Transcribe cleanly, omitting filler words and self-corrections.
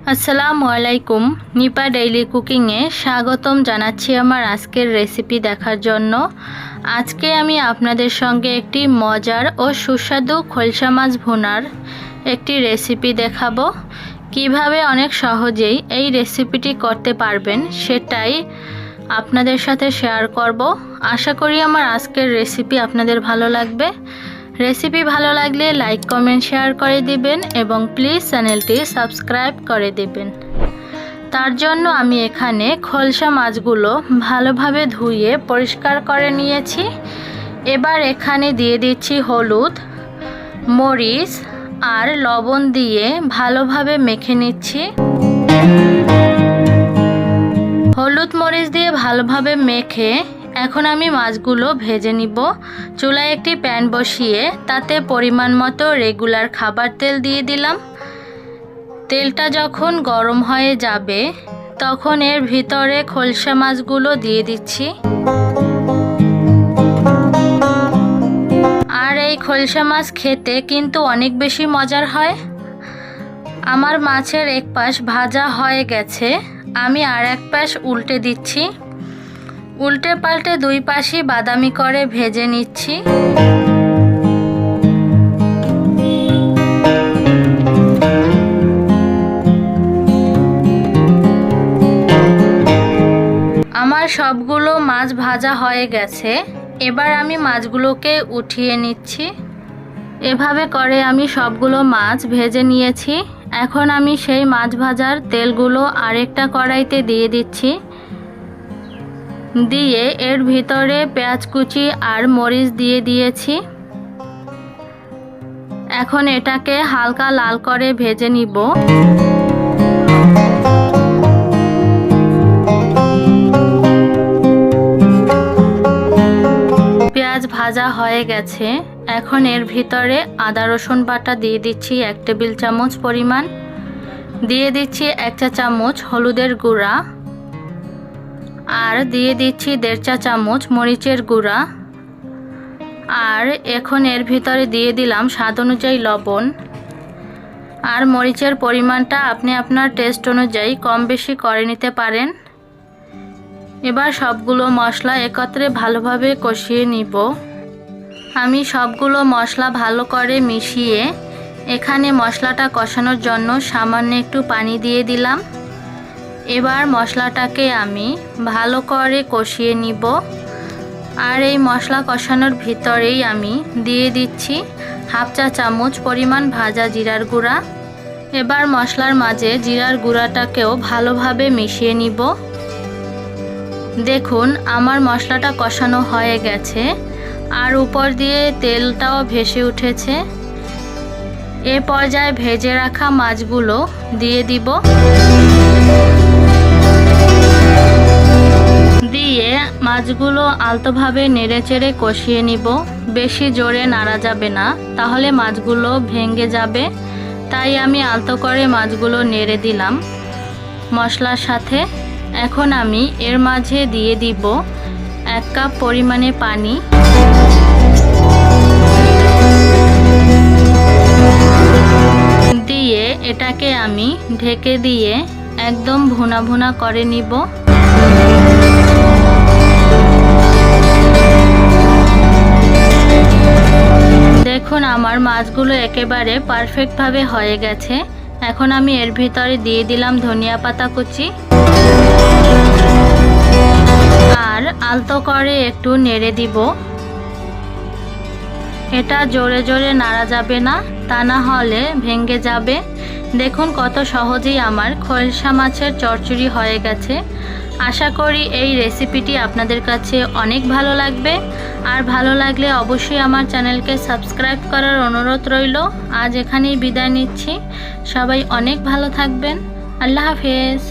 আসসালামু আলাইকুম। নিপা ডেইলি কুকিংয়ে স্বাগতম জানাচ্ছি আমার আজকের রেসিপি দেখার জন্য। আজকে আমি আপনাদের সঙ্গে একটি মজার ও সুস্বাদু খলসা মাছ ভুনার একটি রেসিপি দেখাবো। কিভাবে অনেক সহজেই এই রেসিপিটি করতে পারবেন সেটাই আপনাদের সাথে শেয়ার করব। আশা করি আমার আজকের রেসিপি আপনাদের ভালো লাগবে। রেসিপি ভালো লাগলে লাইক কমেন্ট শেয়ার করে দিবেন এবং প্লিজ চ্যানেলটি সাবস্ক্রাইব করে দিবেন। তার জন্য আমি এখানে খলসা মাছগুলো ভালোভাবে ধুয়ে পরিষ্কার করে নিয়েছি। এবার এখানে দিয়ে দিচ্ছি হলুদ, মরিচ আর লবণ দিয়ে ভালোভাবে মেখে নিচ্ছি। হলুদ মরিচ দিয়ে ভালোভাবে মেখে এখন আমি মাছগুলো ভেজে নিব। চুলায় একটি প্যান বসিয়ে তাতে পরিমাণ মতো রেগুলার খাবার তেল দিয়ে দিলাম। তেলটা যখন গরম হয়ে যাবে তখন এর ভিতরে খলসা মাছগুলো দিয়ে দিচ্ছি। আর এই খলসা মাছ খেতে কিন্তু অনেক বেশি মজার হয়। আমার মাছের এক পাশ ভাজা হয়ে গেছে, আমি আর এক পাশ উল্টে দিচ্ছি। উল্টে পাল্টে দুই পাশই বাদামি করে ভেজে নিচ্ছি। আমার সবগুলো মাছ ভাজা হয়ে গেছে, এবার আমি মাছগুলোকে উঠিয়ে নিচ্ছি। এভাবে করে আমি সবগুলো মাছ ভেজে নিয়েছি। এখন আমি সেই মাছ ভাজার তেলগুলো আরেকটা কড়াইতে দিয়ে দিচ্ছি। দিয়ে এর ভিতরে পেঁয়াজ কুচি আর মরিচ দিয়ে দিয়েছি। এখন এটাকে হালকা লাল করে ভেজে নিব। পেঁয়াজ ভাজা হয়ে গেছে, এখন এর ভিতরে আদা রসুন বাটা দিয়ে দিচ্ছি 1 টেবিল চামচ পরিমাণ। দিয়ে দিচ্ছি 1 চা চামচ হলুদের গুঁড়া আর দিয়ে দিচ্ছি 1.5 চা চামচ মরিচের গুঁড়া। আর এখন এর ভিতরে দিয়ে দিলাম স্বাদ অনুযায়ী লবণ। আর মরিচের পরিমাণটা আপনি আপনার টেস্ট অনুযায়ী কম বেশি করে নিতে পারেন। এবার সবগুলো মশলা একত্রে ভালোভাবে কষিয়ে নিব। আমি সবগুলো মশলা ভালো করে মিশিয়ে এখানে মশলাটা কষানোর জন্য সামান্য একটু পানি দিয়ে দিলাম। এবার মশলাটাকে আমি ভালো করে কষিয়ে নিব। আর এই মশলা কষানোর ভিতরেই আমি দিয়ে দিচ্ছি 1/2 চা চামচ পরিমাণ ভাজা জিরার গুঁড়া। এবার মশলার মাঝে জিরার গুঁড়াটাকেও ভালোভাবে মিশিয়ে নিব। দেখুন আমার মশলাটা কষানো হয়ে গেছে আর উপর দিয়ে তেলটাও ভেসে উঠেছে। এ পর্যায়ে ভেজে রাখা মাছগুলো দিয়ে দিব। দিয়ে মাছগুলো আলতোভাবে নেড়েচেড়ে কষিয়ে নিব। বেশি জোরে নাড়া যাবে না, তাহলে মাছগুলো ভেঙে যাবে। তাই আমি আলতো করে মাছগুলো নেড়ে দিলাম মশলার সাথে। এখন আমি এর মাঝে দিয়ে দিব 1 কাপ পরিমাণে পানি। দিয়ে এটাকে আমি ঢেকে দিয়ে একদম ভুনা ভুনা করে নিব। দেখুন আমার মাছগুলো একেবারে পারফেক্টভাবে হয়ে গেছে। এখন আমি এর ভিতরে দিয়ে দিলাম ধনিয়া পাতা কুচি আর আলতো করে একটু নেড়ে দিব। এটা জোরে জোরে নাড়া যাবে না, তা না হলে ভেঙে যাবে। দেখুন কত সহজেই আমার খলসা মাছের চচ্চড়ি হয়ে গেছে। আশা করি এই রেসিপিটি আপনাদের কাছে অনেক ভালো লাগবে। আর ভালো লাগলে অবশ্যই আমার চ্যানেলকে সাবস্ক্রাইব করার অনুরোধ রইল। আজ এখানেই বিদায় নিচ্ছি। সবাই অনেক ভালো থাকবেন। আল্লাহ হাফেজ।